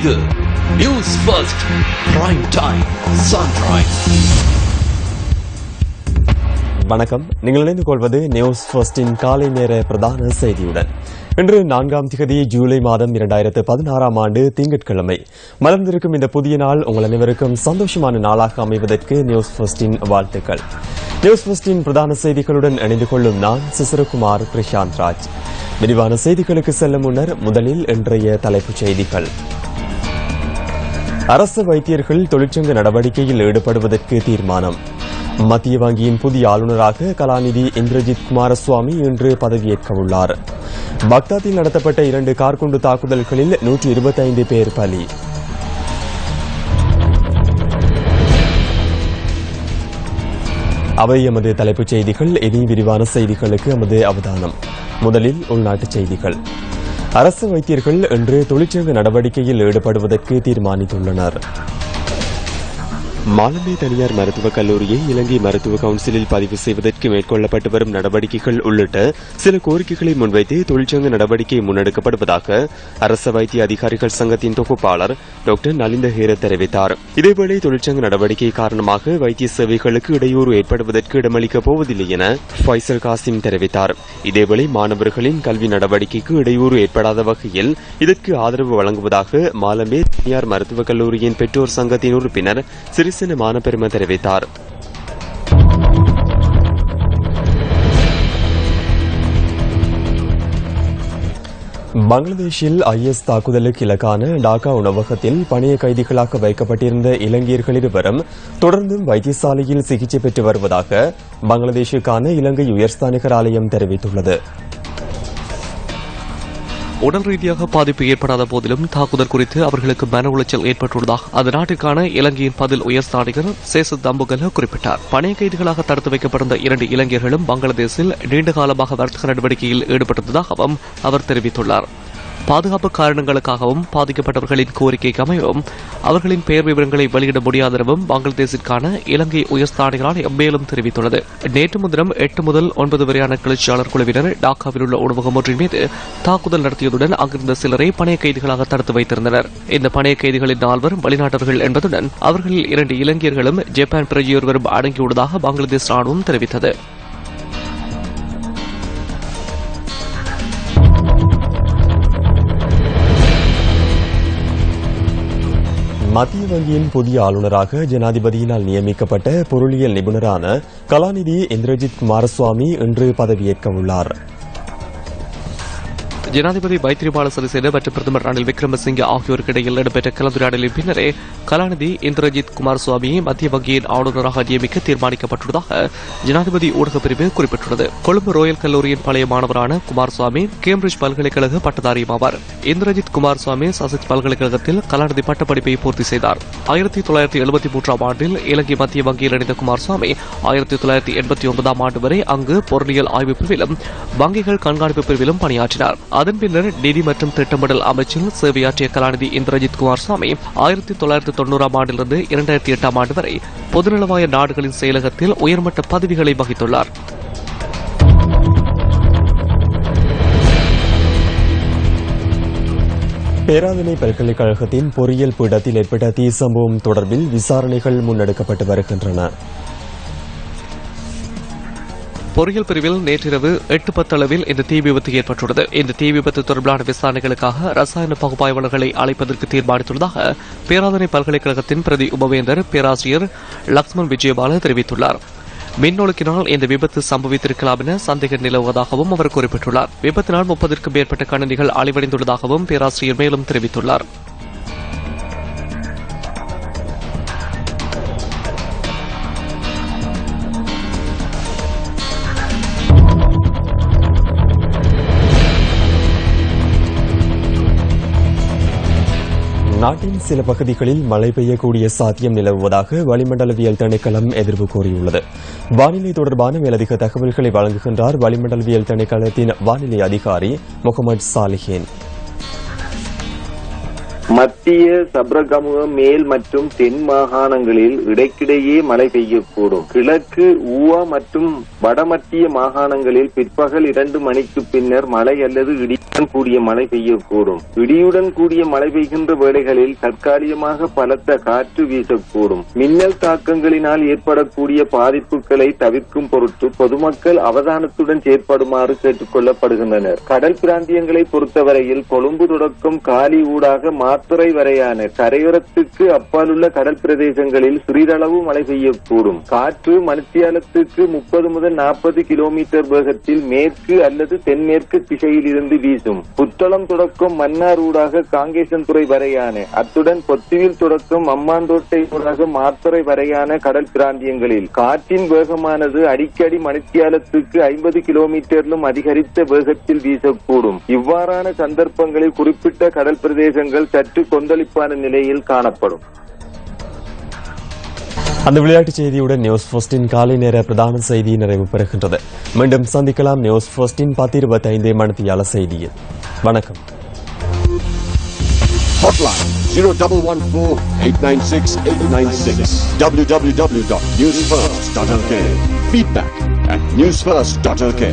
இது news first prime time sunrise. வணக்கம். நீங்கள் இணைந்து கொள்வது நியூஸ் ஃபர்ஸ்டின் காலை நேர பிரதான செய்தியுடன். இன்று 4ஆம் திகதி ஜூலை மாதம் 2016ஆம் ஆண்டு திங்கட்கிழமை மலர்ந்திருக்கும் இந்த புதிய நாள் உங்கள் அனைவருக்கும் சந்தோஷமான நாளாக அமைவதற்கு நியூஸ் ஃபர்ஸ்டின் வாழ்த்துக்கள். நியூஸ் ஃபர்ஸ்டின் பிரதான செய்திகளுடன் இணைந்து கொள்ளும் நான் சிசரகுமார் பிரசாந்த் ராஜ். விரிவான செய்திகளுக்கு செல்லும் முன்னர் முதலில் இன்றைய தலைப்புச் செய்திகள். அரசு வைத்தியர்கள் தொழிற்சங்க நடவடிக்கையில் ஈடுபடுவதற்கு தீர்மானம். மத்திய வங்கியின் புதிய ஆளுநராக கலாநிதி இந்திரஜித் குமாரசுவாமி இன்று பதவியேற்க உள்ளார். பக்தாத்தில் நடத்தப்பட்ட 2 கார்குண்டு தாக்குதல்களில் 125 பேர் பலி. அவை எமது தலைப்புச் செய்திகள். இனி விரிவான செய்திகளுக்கு எமது அவதானம். முதலில் உள்நாட்டுச் செய்திகள். அரசு வைத்தியர்கள் இன்று தொழிற்சங்க நடவடிக்கையில் ஈடுபடுவதற்கு தீர்மானித்துள்ளனர். மாலம்பே தனியார் மருத்துவக் கல்லூரியை இலங்கை மருத்துவ கவுன்சிலில் பதிவு செய்வதற்கு மேற்கொள்ளப்பட்டு வரும் நடவடிக்கைகள் உள்ளிட்ட சில கோரிக்கைகளை முன்வைத்து தொழிற்சங்க நடவடிக்கை முன்னெடுக்கப்படுவதாக அரசு வைத்திய அதிகாரிகள் சங்கத்தின் தொகுப்பாளர் டாக்டர் நலிந்த ஹேர தெரிவித்தார். இதேவேளை தொழிற்சங்க நடவடிக்கை காரணமாக வைத்திய சேவைகளுக்கு இடையூறு ஏற்படுவதற்கு இடமளிக்கப் போவதில்லை என ஃபைசல் காசிம் தெரிவித்தார். இதேவேளை மாணவர்களின் கல்வி நடவடிக்கைக்கு இடையூறு ஏற்படாத வகையில் இதற்கு ஆதரவு வழங்குவதாக மாலம்பே தனியார் மருத்துவக் கல்லூரியின் பெற்றோர் சங்கத்தின் உறுப்பினர் மானபெருமை தெரிவித்தார். பங்களாதேஷில் IS தாக்குதலுக்கு இலக்கான டாக்கா உணவகத்தில் பணிய கைதிகளாக வைக்கப்பட்டிருந்த இலங்கையர்கள் இருவரும் தொடர்ந்தும் வைத்தியசாலையில் சிகிச்சை பெற்று வருவதாக பங்களாதேஷுக்கான இலங்கை உயர்ஸ்தானிகர் ஆலயம் தெரிவித்துள்ளது. உடல் ரீதியாக பாதிப்பு ஏற்படாத போதிலும் தாக்குதல் குறித்து அவர்களுக்கு மன உளைச்சல் ஏற்பட்டுள்ளதாக அந்த நாட்டிற்கான இலங்கையின் பதில் உயர்ஸ்தானிகர் சேச தம்புகல குறிப்பிட்டார். பணைய கைதிகளாக தடுத்து வைக்கப்பட்டிருந்த 2 இளைஞர்களும் பங்களாதேஷில் நீண்ட காலமாக வர்த்தக நடவடிக்கையில் ஈடுபட்டிருந்ததாகவும் அவர் தெரிவித்துள்ளார். பாதுகாப்பு காரணங்களுக்காகவும் பாதிக்கப்பட்டவர்களின் கோரிக்கைக்கு அமையவும் அவர்களின் பெயர் விவரங்களை வெளியிட முடியாதெனவும் பங்களாதேஷிற்கான இலங்கை உயர்ஸ்தானிகர் ஆணையம் மேலும் தெரிவித்துள்ளது. நேற்று முன்தினம் 8 முதல் 9 வரையான கிளர்ச்சியாளர் குழுவினர் டாக்காவில் உள்ள உணவகம் ஒன்றின் மீது தாக்குதல் நடத்தியதுடன் அங்கிருந்த சிலரை பணைய கைதிகளாக தடுத்து வைத்திருந்தனர். இந்த பணைய கைதிகளின் 4 வெளிநாட்டவர்கள் என்பதுடன் அவர்களில் 2 இலங்கையர்களும் ஜப்பான் பிரஜையொருவரும் அடங்கியுள்ளதாக பங்களாதேஷ் ராணுவம் தெரிவித்தது. மத்திய வங்கியின் புதிய ஆளுநராக ஜனாதிபதியினால் நியமிக்கப்பட்ட பொருளியல் நிபுணரான கலாநிதி இந்திரஜித் குமாரசுவாமி இன்று பதவியேற்க உள்ளார். ஜனாதிபதி மைத்ரிபால சிறிசேன மற்றும் பிரதமர் ரணில் விக்ரமசிங்கே ஆகியோருக்கு இடையில் இடம்பெற்ற கலந்துரையாடலின் பின்னரே கலாநிதி இந்திரஜித் குமாரசுவாமியை மத்திய வங்கியின் ஆளுநராக நியமிக்க தீர்மானிக்கப்பட்டுள்ளதாக ஜனாதிபதி ஊடகப் பிரிவு குறிப்பிட்டுள்ளது. கொழும்பு ரோயல் கல்லூரியின் பழைய மாணவரான குமாரசுவாமி கேம்பிரிட்ஜ் பல்கலைக்கழக பட்டதாரியும் ஆவார். இந்திரஜித் குமாரசுவாமி சசெக்ஸ் பல்கலைக்கழகத்தில் கலாநிதி பட்டப்படிப்பை பூர்த்தி செய்தார். 1973ஆம் ஆண்டில் இலங்கை மத்திய வங்கியில் இணைந்த குமாரசுவாமி 1989ஆம் ஆண்டு வரை அங்கு பொருளியல் ஆய்வு பிரிவிலும் வங்கிகள் கண்காணிப்பு பிரிவிலும் பணியாற்றினார். அதன் பின்னர் நிதி மற்றும் திட்டமிடல் அமைச்சில் சேவையாற்றிய கலாநிதி இந்திரஜித் குமாரசுவாமி 1990ஆம் ஆண்டிலிருந்து 2008ஆம் ஆண்டு வரை பொதுநலவாய நாடுகளின் செயலகத்தில் உயர்மட்ட பதவிகளை வகித்துள்ளார். பேராதனை பல்கலைக்கழகத்தின் பொறியியல் பீடத்தில் ஏற்பட்ட தீ சம்பவம் தொடர்பில் விசாரணைகள் முன்னெடுக்கப்பட்டு வருகின்றன. பொறியியல் பிரிவில் நேற்றிரவு 8:10 அளவில் இந்த தீ விபத்து ஏற்பட்டுள்ளது. இந்த தீ விபத்து தொடர்பான விசாரணைகளுக்காக ரசாயன பகுப்பாய்வாளர்களை அழைப்பதற்கு தீர்மானித்துள்ளதாக பேராதனை பல்கலைக்கழகத்தின் பிரதி உபவேந்தர் பேராசிரியர் லக்ஷ்மண் விஜயபால தெரிவித்துள்ளார். மின்னொழுக்கினால் இந்த விபத்து சம்பவித்திருக்கலாம் என சந்தேகம் நிலவுவதாகவும் அவர் குறிப்பிட்டுள்ளார். விபத்தினால் 30க்கும் மேற்பட்ட கணினிகள் அழிவடைந்துள்ளதாகவும் பேராசிரியர் மேலும் தெரிவித்துள்ளார். நாட்டின் சில பகுதிகளில் மழை பெய்யக்கூடிய சாத்தியம் நிலவுவதாக வளிமண்டலவியல் திணைக்களம் எதிர்ப்பு கூறியுள்ளது. வானிலை தொடர்பான மேலதிக தகவல்களை வழங்குகின்றார் வளிமண்டலவியல் திணைக்களத்தின் வானிலை அதிகாரி முகமது சாலிஹின். மத்திய சப்ரகமுக மேல் மற்றும் தென் மாகாணங்களில் இடைக்கிடையே மழை பெய்யக்கூடும். கிழக்கு ஊவா மற்றும் வடமத்திய மாகாணங்களில் பிற்பகல் 2 மணிக்கு பின்னர் மழை அல்லது இடியுடன் கூடிய மழை பெய்யக்கூடும். இடியுடன் கூடிய மழை பெய்கின்ற வேளைகளில் தற்காலிகமாக பலத்த காற்று வீசக்கூடும். மின்னல் தாக்கங்களினால் ஏற்படக்கூடிய பாதிப்புகளை தவிர்க்கும் பொருட்டு பொதுமக்கள் அவதானத்துடன் செயற்படுமாறு கேட்டுக் கொள்ளப்படுகின்றனர். கடல் பிராந்தியங்களை பொறுத்தவரையில் கொழும்பு தொடக்கம் காலி ஊடாக மாத்துறை வரையான கரையோரத்துக்கு அப்பாலுள்ள கடல் பிரதேசங்களில் சிறிதளவு மழை பெய்யக்கூடும். காற்று மணித்தியாலத்துக்கு 30 முதல் 40 கிலோமீட்டர் வேகத்தில் மேற்கு அல்லது தென்மேற்கு திசையில் இருந்து வீசும். புத்தளம் தொடக்கம் மன்னார் ஊடாக காங்கேசன்துறை வரையான, அத்துடன் பொத்துவில் தொடக்கம் அம்மாந்தோட்டை ஊடாக மாத்துறை வரையான கடல் பிராந்தியங்களில் காற்றின் வேகமானது அடிக்கடி மணித்தியாலத்துக்கு 50 கிலோமீட்டரிலும் அதிகரித்த வேகத்தில் வீசக்கூடும். இவ்வாறான சந்தர்ப்பங்களில் குறிப்பிட்ட கடல் பிரதேசங்கள் சற்று கொந்தளிப்பான நிலையில் காணப்படும். அந்த விளையாட்டுச் செய்தியுடன் நியூஸ் ஃபர்ஸ்டின் காலை நேர பிரதான செய்தி நிறைவு பெறுகின்றது. மீண்டும் சந்திக்கலாம் நியூஸ் ஃபர்ஸ்டின் 10:25 மணித்தியால செய்தியில். வணக்கம். Hotline 0114-896-896 www.newsfirst.lk. Feedback at newsfirst.lk.